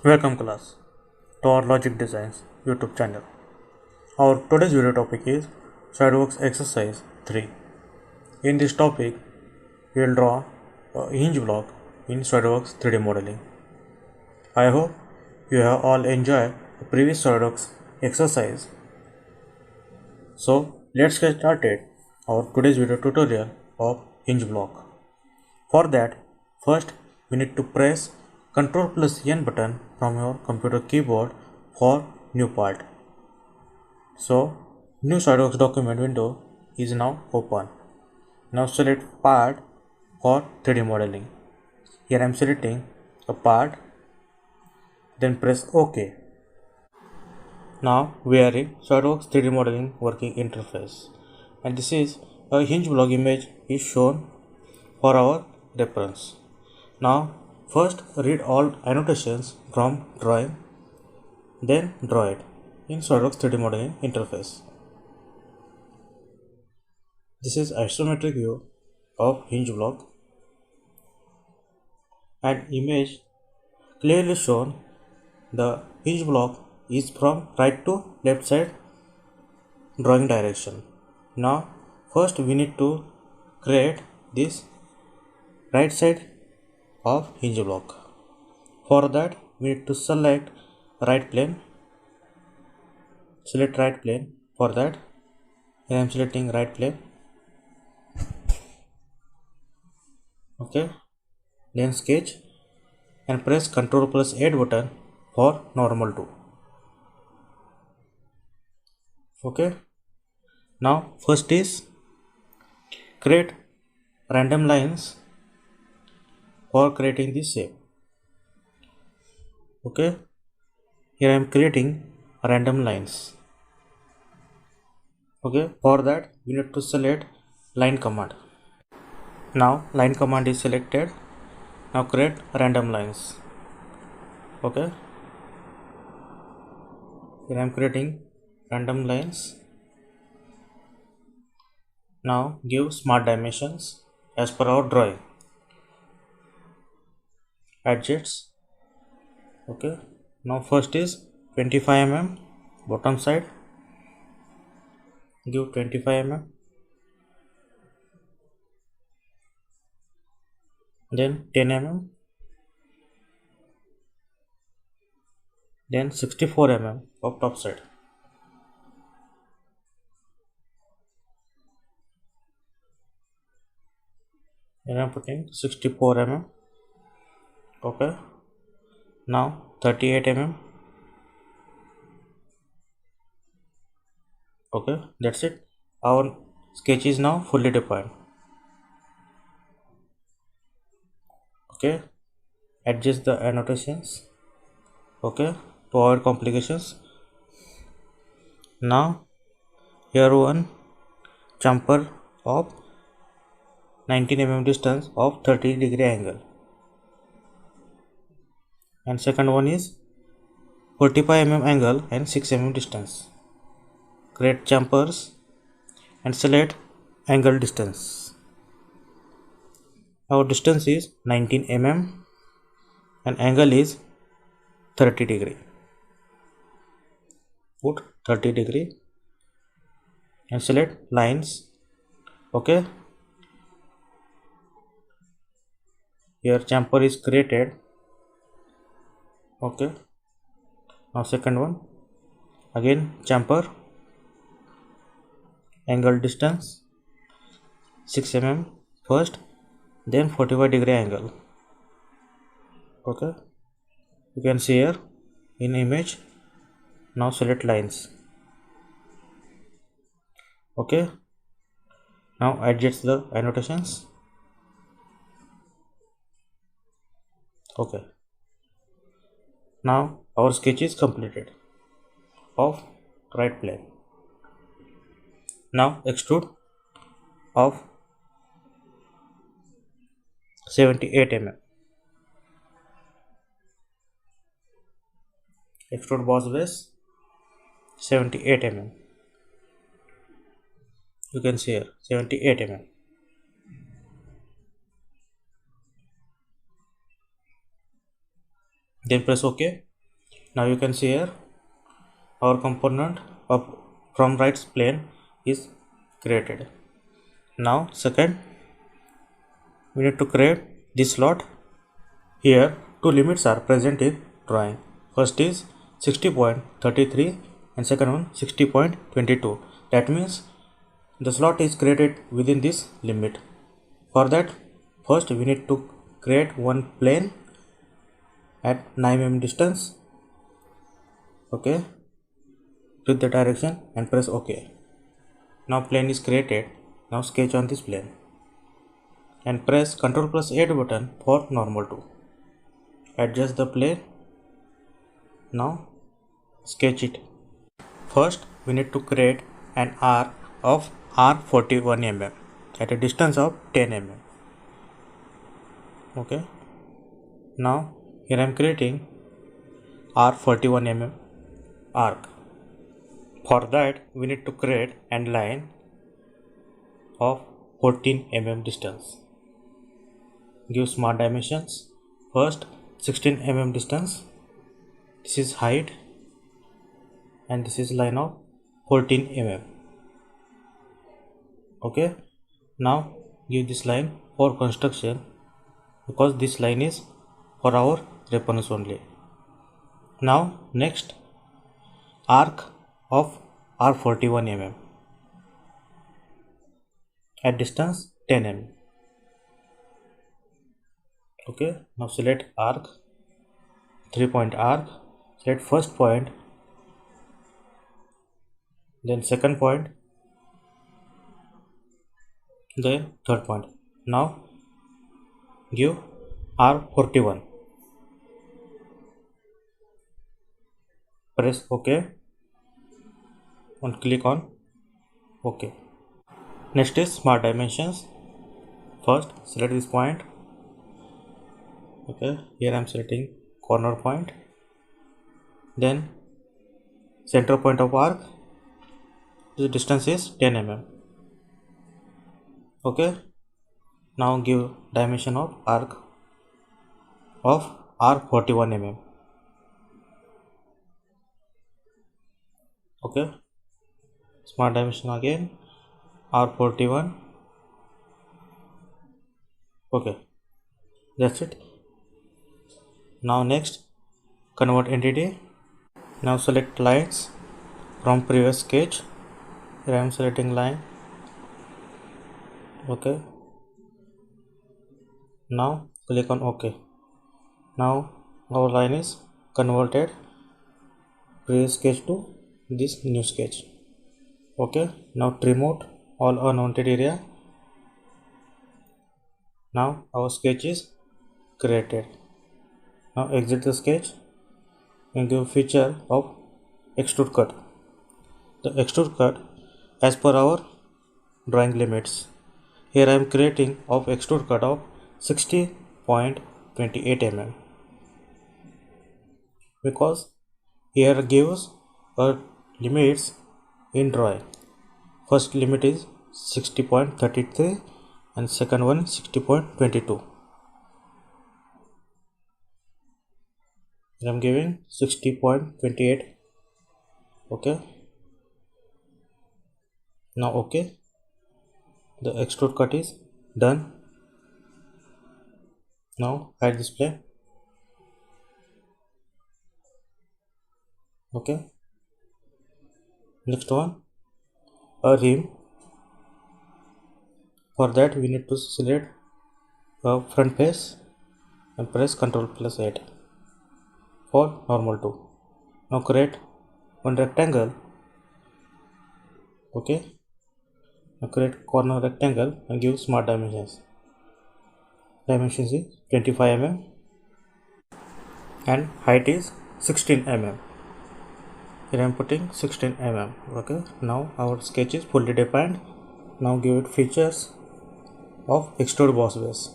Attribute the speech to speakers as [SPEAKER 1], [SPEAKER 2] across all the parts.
[SPEAKER 1] Welcome class to our Logic Designs YouTube channel. Our today's video topic is SolidWorks exercise 3. In this topic, we will draw a hinge block in SolidWorks 3D modeling. I hope you have all enjoyed the previous SolidWorks exercise. So let's get started our today's video tutorial of hinge block. For that, first we need to press Ctrl plus N button from your computer keyboard for new part. So, new SolidWorks document window is now open. Now select part for 3D modeling. Here I am selecting a part, then press OK. Now we are in SolidWorks 3D modeling working interface, and this is a hinge block image is shown for our reference. Now first read all annotations from drawing, then draw it in SolidWorks 3D modeling interface. This is isometric view of hinge block, and image clearly shown the hinge block is from right to left side drawing direction. Now first we need to create this right side of hinge block. For that we need to select right plane. Select right plane. For that I am selecting right plane. Okay, then sketch and press Ctrl plus 8 button for normal to. Okay, now first is create random lines for creating this shape. Okay, here I am creating random lines. Okay, for that we need to select line command. Now line command is selected. Now create random lines. Okay, here I am creating random lines. Now give smart dimensions as per our drawing. Adjust. Okay, now first is 25 mm bottom side. Give 25 mm. Then 10 mm. Then 64 mm of top side. And I am putting 64 mm. Okay, now 38 mm. Okay, that's it. Our sketch is now fully defined. Okay, adjust the annotations. Okay, to avoid complications. Now here one chamfer of 19 mm distance of 30-degree angle, and second one is 45 mm angle and 6 mm distance. Create chamfers and select angle distance. Our distance is 19 mm and angle is 30 degree. Put 30 degree and select lines. Okay, here chamfer is created. Okay, now second one, again chamfer, angle distance 6 mm first, then 45-degree angle. Okay, you can see here in image. Now select lines. Okay, now adjust the annotations. Okay, now our sketch is completed of right plane. Now extrude of 78 mm. Extrude boss base 78 mm. You can see here 78 mm. Then press OK. Now you can see here our component of from right plane is created. Now second, we need to create this slot. Here two limits are present in drawing. First is 60.33 and second one 60.22. That means the slot is created within this limit. For that, first we need to create one plane at 9 mm distance, okay, with the direction, and press OK. Now plane is created. Now sketch on this plane and press Ctrl+8 button for normal to adjust the plane. Now sketch it. First we need to create an arc of R41 mm at a distance of 10 mm. Okay, now here I am creating R41 mm arc. For that we need to create an line of 14 mm distance. Give smart dimensions. First 16 mm distance, this is height, and this is line of 14 mm. Okay, now give this line for construction, because this line is for our reference only. Now next, arc of R41 mm at distance 10 mm. Okay, now select arc, 3-point arc, select first point, then second point, then third point. Now give R41, press OK and click on OK. Next is smart dimensions. First select this point. Okay, here I am selecting corner point, then center point of arc. The distance is 10 mm. Okay, now give dimension of arc of R41 mm. Okay, smart dimension again, R41. Okay, that's it. Now next, convert entity. Now select lines from previous sketch. Here I am selecting line. Okay, now click on OK. Now our line is converted previous sketch to this new sketch. Okay, now trim out all unwanted area. Now our sketch is created. Now exit the sketch and give feature of extrude cut. The extrude cut as per our drawing limits. Here I am creating of extrude cut of 60.28 mm, because here gives a limits in drawing. First limit is 60.33 and second one 60.22. I am giving 60.28. Okay, now OK, the extrude cut is done. Now hide this plane. Okay, next one, a rim. For that we need to select a front face and press Ctrl+8 for normal to. Now create one rectangle. Okay, now create corner rectangle and give smart dimensions. Dimensions is 25 mm and height is 16 mm. Here I am putting 16 mm. Okay, now our sketch is fully defined. Now give it features of extrude boss base.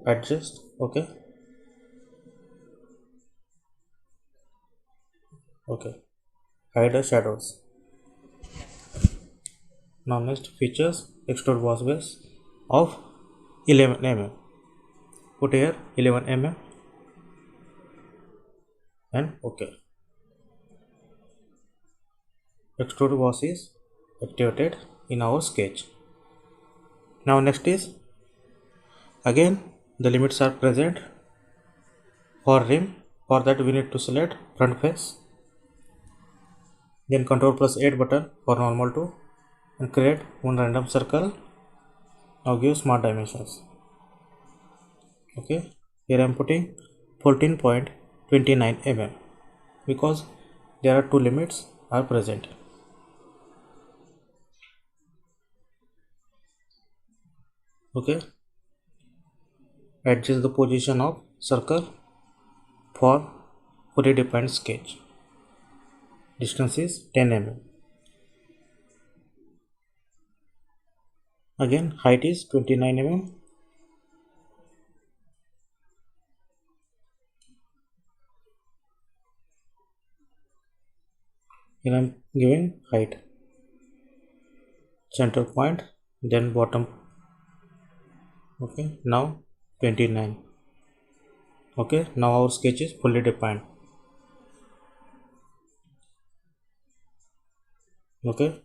[SPEAKER 1] Adjust. Okay, okay, hide the shadows. Now next, features extrude boss base of 11 mm. Put here 11 mm. and OK. Extrude boss is activated in our sketch. Now next is again the limits are present for rim. For that we need to select front face, then Ctrl+8 button for normal to and create one random circle. Now give smart dimensions. Okay, here I am putting 14.29 mm because there are two limits are present. Okay, adjust the position of circle for fully defined sketch. Distance is 10 mm. Again height is 29 mm. Here I am giving height, center point, then bottom. Okay, now 29. Okay, now our sketch is fully defined. Okay,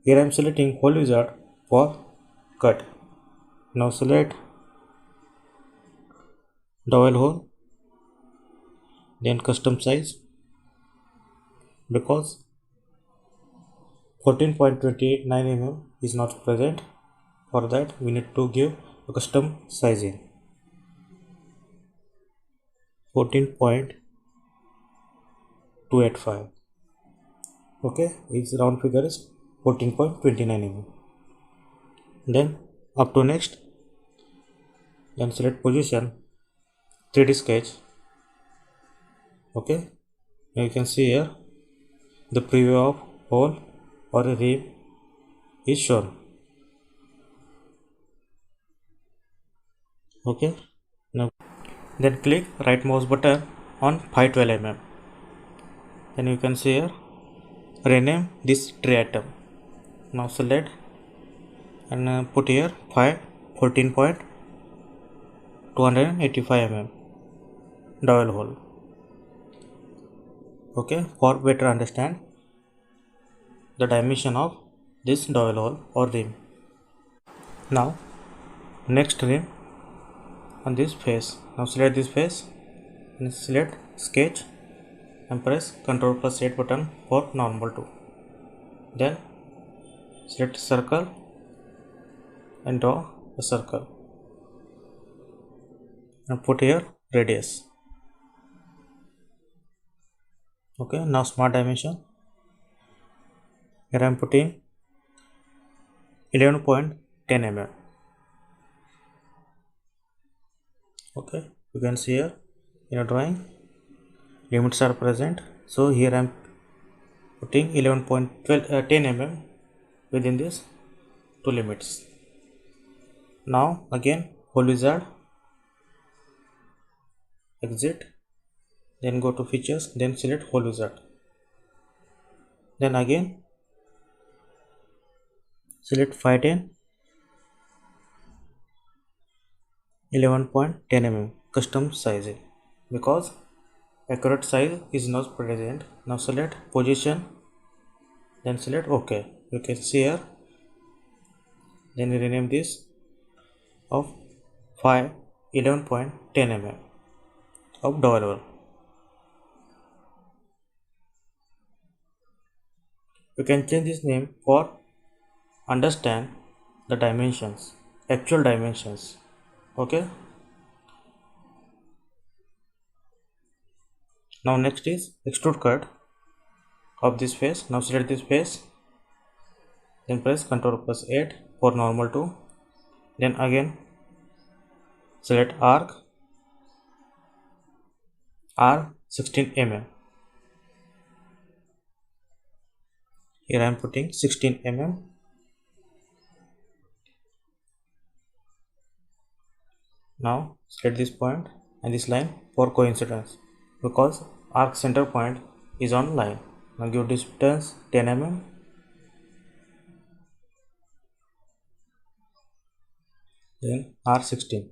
[SPEAKER 1] here I am selecting hole wizard for cut. Now select dowel hole, then custom size. Because 14.29 mm is not present, for that we need to give a custom sizing. 14.285. Okay, its round figure is 14.29 mm. Then up to next, then select position 3D sketch. Okay, now you can see here the preview of hole or a rim is shown. Okay, now then click right mouse button on 512 mm. Then you can see here rename this tree item. Now select and put here 14.285 mm dowel hole. Okay, for better understand the dimension of this dowel hole or rim. Now next rim on this face. Now select this face and select sketch and press Ctrl+8 button for normal to. Then select circle and draw a circle and put here radius. Okay, now smart dimension. Here I am putting 11.10 mm. Okay, you can see here in a drawing limits are present, so here I am putting 11.10 mm within these two limits. Now again hole wizard, exit, then go to features, then select hole wizard, then again select 510 11.10 mm custom sizing because accurate size is not present. Now select position, then select OK. You can see here, then we rename this of 11.10 mm of dowel hole. You can change this name for understand the dimensions, actual dimensions. Okay, now next is extrude cut of this face. Now select this face, then press Ctrl+8 for normal to, then again select arc R16 mm. Here I am putting 16 mm. Now select this point and this line for coincidence because arc center point is on line. Now give distance 10 mm. Then R16.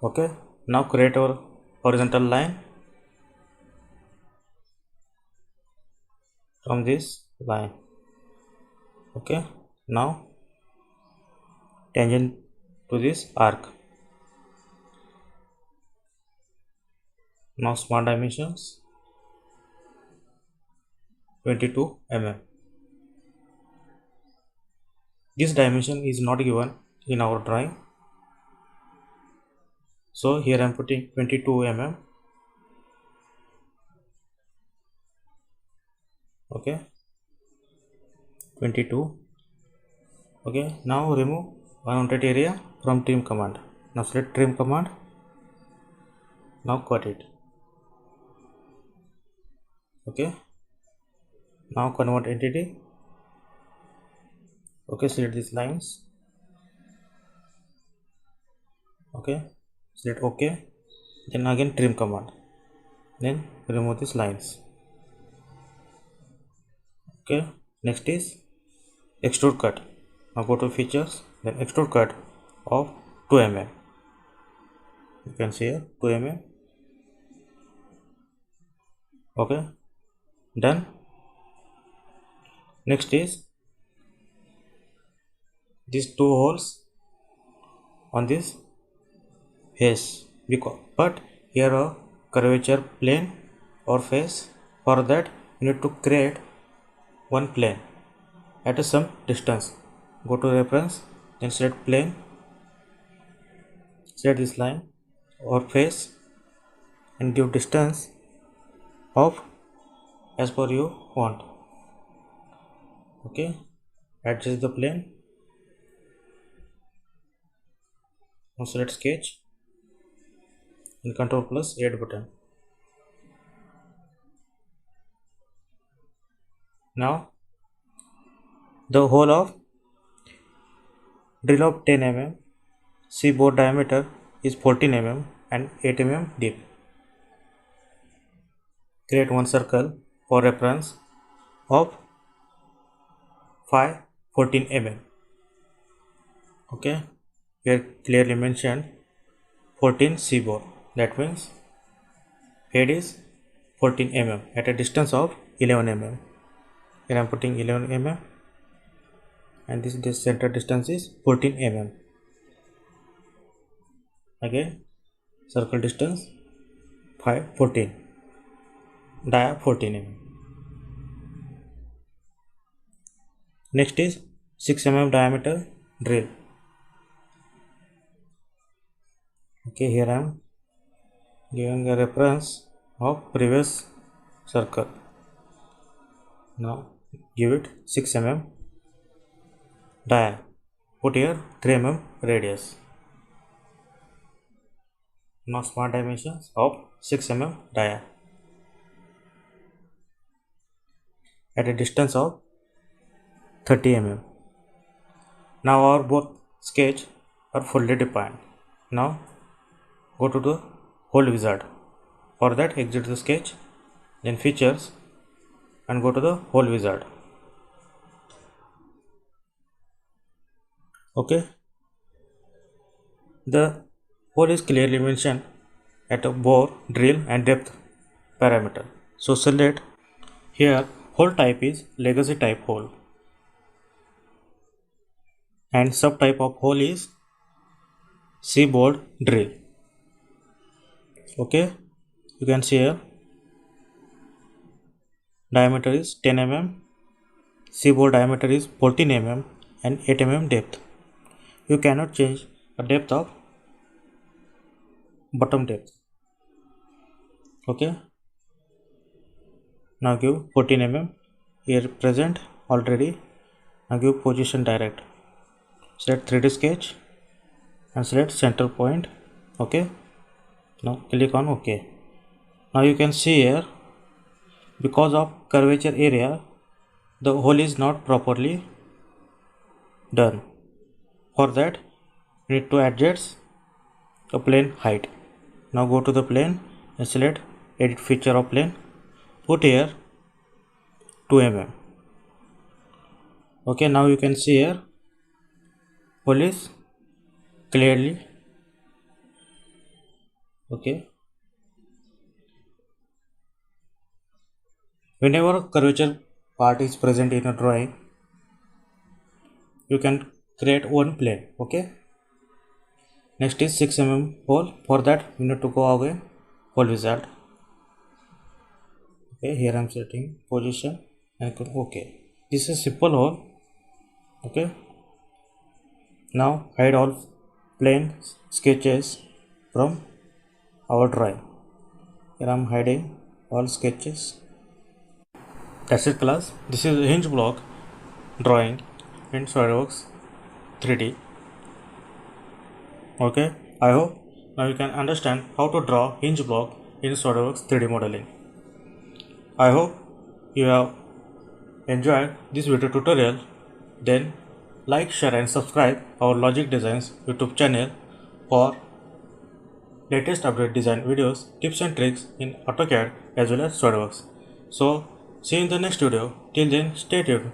[SPEAKER 1] Okay, now create our horizontal line from this line. Okay, now tangent to this arc. Now smart dimensions 22 mm. This dimension is not given in our drawing, so here I am putting 22 mm. Okay, 22. Okay, now remove unwanted area from trim command. Now select trim command. Now cut it. Okay, now convert entity. Okay, select these lines. Okay, select OK, then again trim command, then remove these lines. Okay, next is extrude cut. Now go to features, then extrude cut of 2 mm. You can see here 2 mm. Okay, done. Next is these two holes on this face, but here a curvature plane or face. For that you need to create one plane at some distance. Go to reference, then select plane, select this line or face and give distance of as per you want. Okay, adjust the plane. Now select sketch and Ctrl plus add button. Now the hole of drill of 10 mm, C bore diameter is 14 mm and 8 mm deep. Create one circle for reference of 14 mm. Okay, here clearly mentioned 14 C bore, that means head is 14 mm at a distance of 11 mm. Here I am putting 11 mm and this center distance is 14 mm. Again circle distance 14, dia 14 mm. Next is 6 mm diameter drill. Okay, here I am giving a reference of previous circle. Now give it 6 mm dia. Put here 3 mm radius. Now smart dimensions of 6 mm dia at a distance of 30 mm. Now our both sketch are fully defined. Now go to the hole wizard. For that exit the sketch, then features and go to the hole wizard. Okay, the hole is clearly mentioned at a bore, drill and depth parameter. So select here hole type is legacy type hole and subtype of hole is C bore drill. Okay, you can see here diameter is 10 mm, C bore diameter is 14 mm and 8 mm depth. You cannot change the depth of bottom depth. Okay, now give 14 mm here present already. Now give position direct. Select 3D sketch and select center point. Okay, now click on OK. Now you can see here because of curvature area the hole is not properly done. For that you need to adjust the plane height. Now go to the plane and select edit feature of plane. Put here 2 mm. Okay, now you can see here hole is clearly. Okay, whenever curvature part is present in a drawing, you can create one plane. Okay, next is 6 mm hole. For that you need to go again hole wizard. Okay, here I am setting position and click OK. This is simple hole. Okay, now hide all plain sketches from our drawing. Here I am hiding all sketches. That's it class. This is a hinge block drawing in SolidWorks 3D. Okay, I hope now you can understand how to draw hinge block in SolidWorks 3D modeling. I hope you have enjoyed this video tutorial. Then like, share and subscribe our Logic Designs YouTube channel for latest update design videos, tips and tricks in AutoCAD as well as SolidWorks. So see you in the next video. Till then, stay tuned.